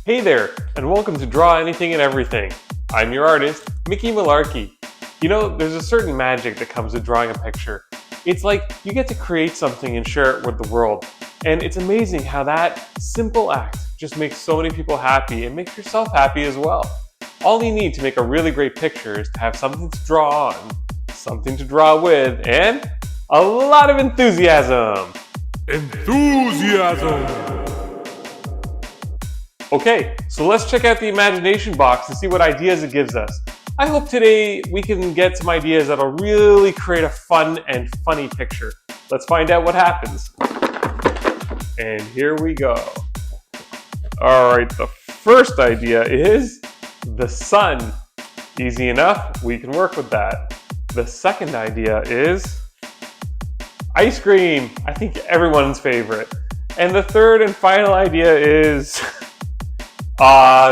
Hey there, and welcome to Draw Anything and Everything. I'm your artist, Mickey Malarky. You know, there's a certain magic that comes with drawing a picture. It's like you get to create something and share it with the world. And it's amazing how that simple act just makes so many people happy and makes yourself happy as well. All you need to make a really great picture is to have something to draw on, something to draw with, and a lot of enthusiasm. Enthusiasm! Okay, so let's check out the imagination box and see what ideas it gives us. I hope today we can get some ideas that'll really create a fun and funny picture. Let's find out what happens. And here we go. All right, the first idea is the sun. Easy enough, we can work with that. The second idea is ice cream. I think everyone's favorite. And the third and final idea is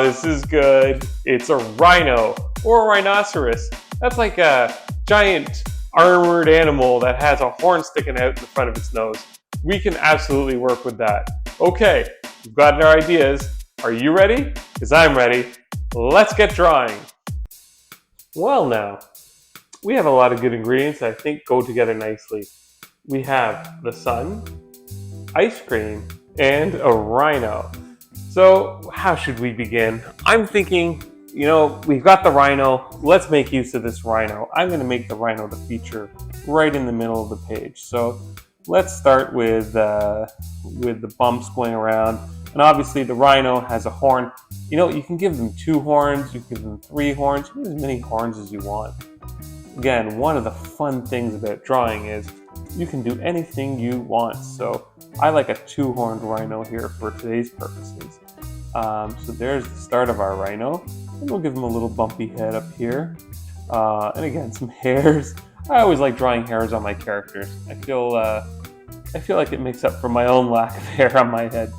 this is good. It's a rhino or a rhinoceros. That's like a giant armored animal that has a horn sticking out in the front of its nose. We can absolutely work with that. Okay, we've got our ideas. Are you ready? Because I'm ready. Let's get drawing. Well now, we have a lot of good ingredients that I think go together nicely. We have the sun, ice cream, and a rhino. So how should we begin? I'm thinking, we've got the rhino. Let's make use of this rhino. I'm going to make the rhino the feature right in the middle of the page. So let's start with the bumps going around. And obviously the rhino has a horn. You can give them 2 horns, you can give them 3 horns, you can give as many horns as you want. Again, one of the fun things about drawing is you can do anything you want. So I like a 2-horned rhino here for today's purposes. So there's the start of our rhino. And we'll give him a little bumpy head up here. And again, some hairs. I always like drawing hairs on my characters. I feel like it makes up for my own lack of hair on my head.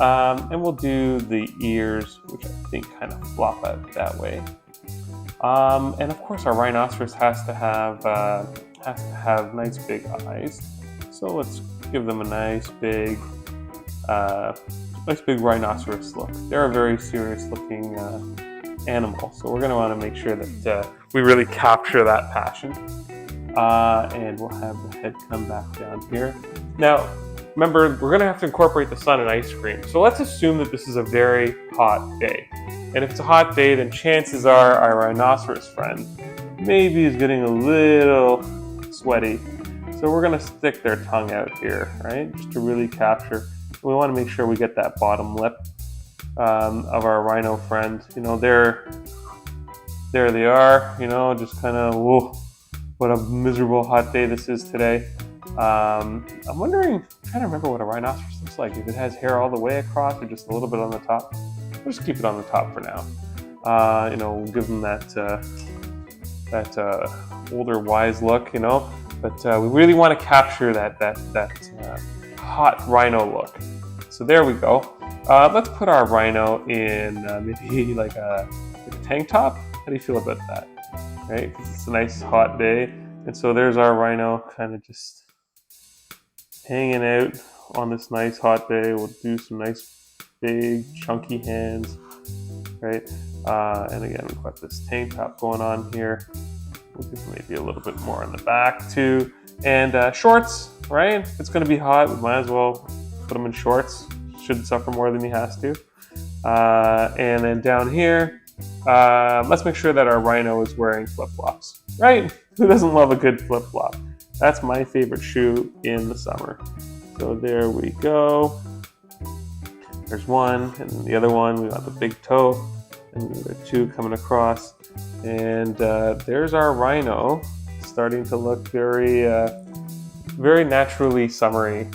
And we'll do the ears, which I think kind of flop out that way. And of course, our rhinoceros has to have nice big eyes. So let's give them a nice big rhinoceros look. They're a very serious looking animal, so we're going to want to make sure that we really capture that passion. And we'll have the head come back down here. Now, remember, we're going to have to incorporate the sun and ice cream. So let's assume that this is a very hot day. And if it's a hot day, then chances are our rhinoceros friend maybe is getting a little sweaty. So we're going to stick their tongue out here, right? Just to really capture. We want to make sure we get that bottom lip of our rhino friend. There they are, just kind of, whoa, what a miserable hot day this is today. I'm trying to remember what a rhinoceros looks like. If it has hair all the way across or just a little bit on the top. We'll just keep it on the top for now. We'll give them that older, wise look, But we really want to capture that hot rhino look. So there we go. Let's put our rhino in maybe like a tank top. How do you feel about that? Right? Because it's a nice hot day. And so there's our rhino kind of just hanging out on this nice hot day. We'll do some nice big chunky hands, right? And again, we've got this tank top going on here. We'll give maybe a little bit more on the back too. And shorts, right? If it's going to be hot, we might as well put him in shorts. Shouldn't suffer more than he has to. And then down here, let's make sure that our rhino is wearing flip-flops, right? Who doesn't love a good flip-flop? That's my favorite shoe in the summer. So there we go. There's one, and the other one, we got the big toe, and the 2 coming across. And there's our rhino, starting to look very, very naturally summery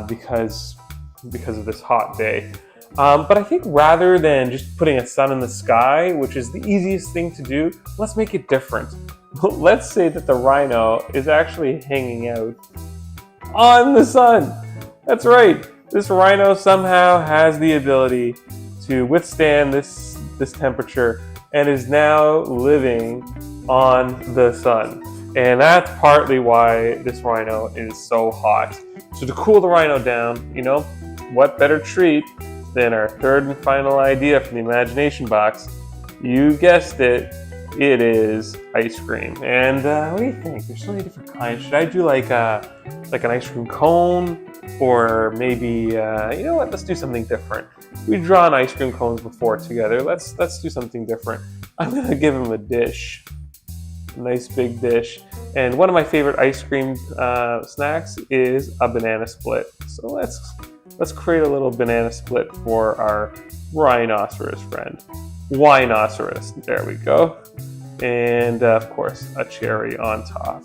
because of this hot day. But I think rather than just putting a sun in the sky, which is the easiest thing to do, let's make it different. Let's say that the rhino is actually hanging out on the sun. That's right. This rhino somehow has the ability to withstand this temperature and is now living on the sun. And that's partly why this rhino is so hot. So to cool the rhino down, what better treat then our third and final idea from the imagination box. You guessed it, it is ice cream. And what do you think? There's so many different kinds. Should I do like an ice cream cone? Or maybe, you know what, let's do something different. We've drawn ice cream cones before together. Let's do something different. I'm gonna give him a dish. A nice big dish. And one of my favorite ice cream snacks is a banana split. So let's create a little banana split for our rhinoceros friend. Winoceros, there we go. And of course, a cherry on top.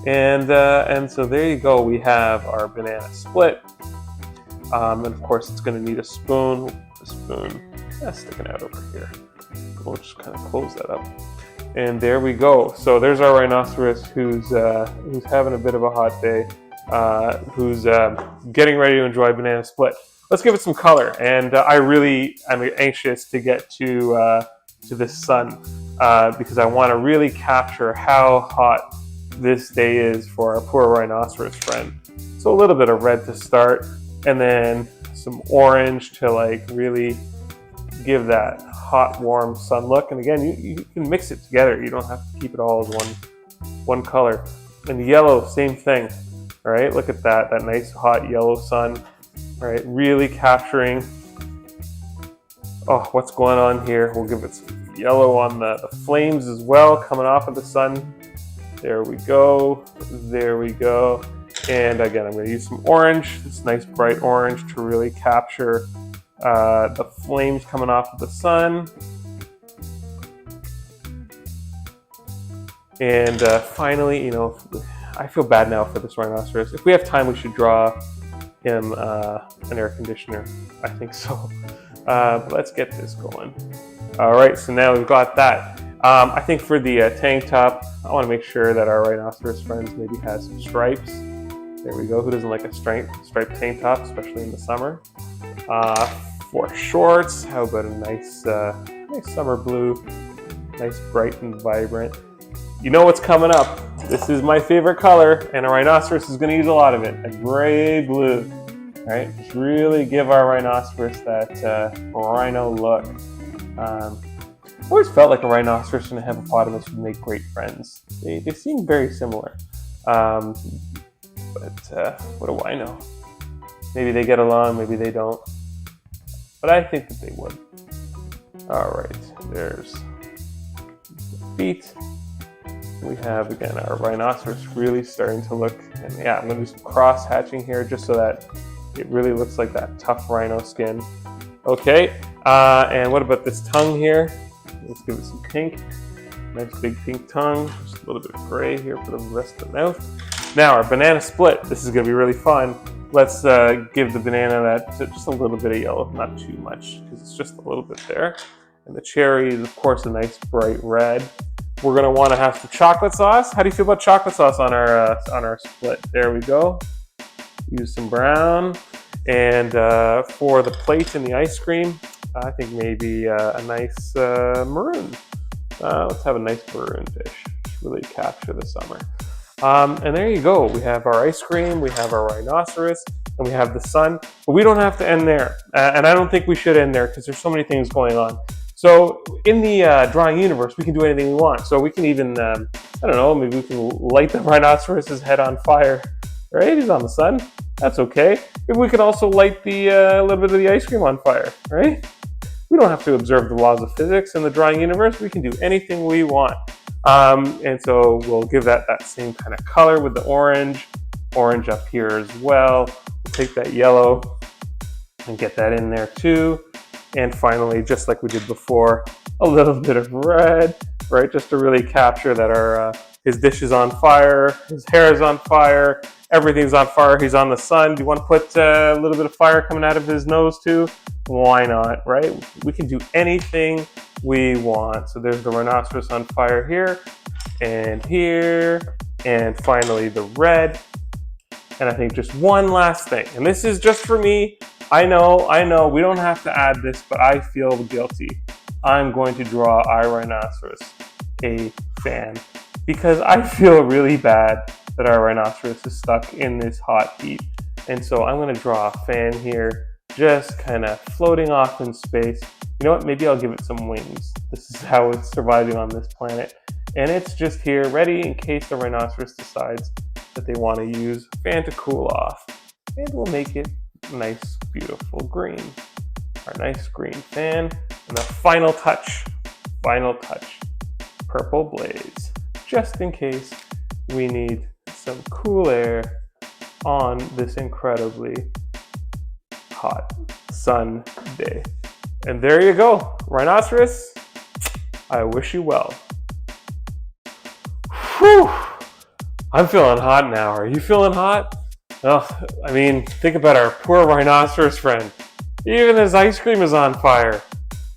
And so there you go, we have our banana split. And of course, it's gonna need a spoon. The spoon, sticking out over here. We'll just kind of close that up. And there we go. So there's our rhinoceros who's having a bit of a hot day, who's getting ready to enjoy banana split. Let's give it some color. And I'm anxious to get to this sun because I want to really capture how hot this day is for our poor rhinoceros friend. So a little bit of red to start, and then some orange to like really give that hot, warm sun look. And again, you can mix it together. You don't have to keep it all as one color. And the yellow, same thing. All right, look at that nice hot yellow sun. All right, really capturing, oh, what's going on here. We'll give it some yellow on the flames as well, coming off of the sun. There we go, there we go. And again, I'm gonna use some orange, this nice bright orange to really capture the flames coming off of the sun. And finally, you know, I feel bad now for this rhinoceros. If we have time, we should draw him an air conditioner. I think so. But let's get this going. All right, so now we've got that. I think for the tank top, I want to make sure that our rhinoceros friends maybe has some stripes. There we go. Who doesn't like a striped tank top, especially in the summer? For shorts, how about a nice summer blue, nice bright and vibrant. You know what's coming up. This is my favorite color, and a rhinoceros is going to use a lot of it, a gray blue. All right, just really give our rhinoceros that rhino look. I always felt like a rhinoceros and a hippopotamus would make great friends. They seem very similar. But what do I know? Maybe they get along, maybe they don't. But I think that they would. All right, there's the feet. We have, again, our rhinoceros really starting to look, and yeah, I'm gonna do some cross hatching here just so that it really looks like that tough rhino skin. Okay, and what about this tongue here? Let's give it some pink. Nice big pink tongue. Just a little bit of gray here for the rest of the mouth. Now our banana split. This is gonna be really fun. Let's give the banana that just a little bit of yellow, not too much, because it's just a little bit there. And the cherry is, of course, a nice bright red. We're gonna want to have some chocolate sauce. How do you feel about chocolate sauce on our split? There we go. Use some brown. And for the plate and the ice cream, I think maybe a nice maroon. Let's have a nice maroon dish. Just really capture the summer. And there you go. We have our ice cream, we have our rhinoceros, and we have the sun. But we don't have to end there. And I don't think we should end there because there's so many things going on. So in the drawing universe, we can do anything we want. So we can even, I don't know, maybe we can light the rhinoceros's head on fire. Right? He's on the sun. That's okay. Maybe we could also light the little bit of the ice cream on fire. Right? We don't have to observe the laws of physics in the drawing universe. We can do anything we want. And so we'll give that same kind of color with the orange up here as well. We'll take that yellow and get that in there too. And finally, just like we did before, a little bit of red, right? Just to really capture that his dish is on fire, his hair is on fire, everything's on fire, he's on the sun. Do you want to put a little bit of fire coming out of his nose too? Why not, right? We can do anything we want. So there's the rhinoceros on fire here, and finally the red. And I think just one last thing, and this is just for me. I know, we don't have to add this, but I feel guilty. I'm going to draw iRhinoceros a fan because I feel really bad that our rhinoceros is stuck in this hot heat. And so I'm going to draw a fan here just kind of floating off in space. You know what? Maybe I'll give it some wings. This is how it's surviving on this planet. And it's just here, ready in case the rhinoceros decides that they want to use a fan to cool off. And we'll make it nice, beautiful green. Our nice green fan. And the final touch, purple blaze. Just in case we need some cool air on this incredibly hot sun day. And there you go, rhinoceros, I wish you well. Whew, I'm feeling hot now. Are you feeling hot? Oh, I mean, think about our poor rhinoceros friend. Even his ice cream is on fire.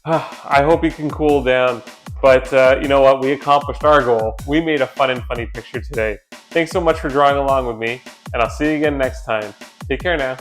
I hope he can cool down. But you know what? We accomplished our goal. We made a fun and funny picture today. Thanks so much for drawing along with me, and I'll see you again next time. Take care now.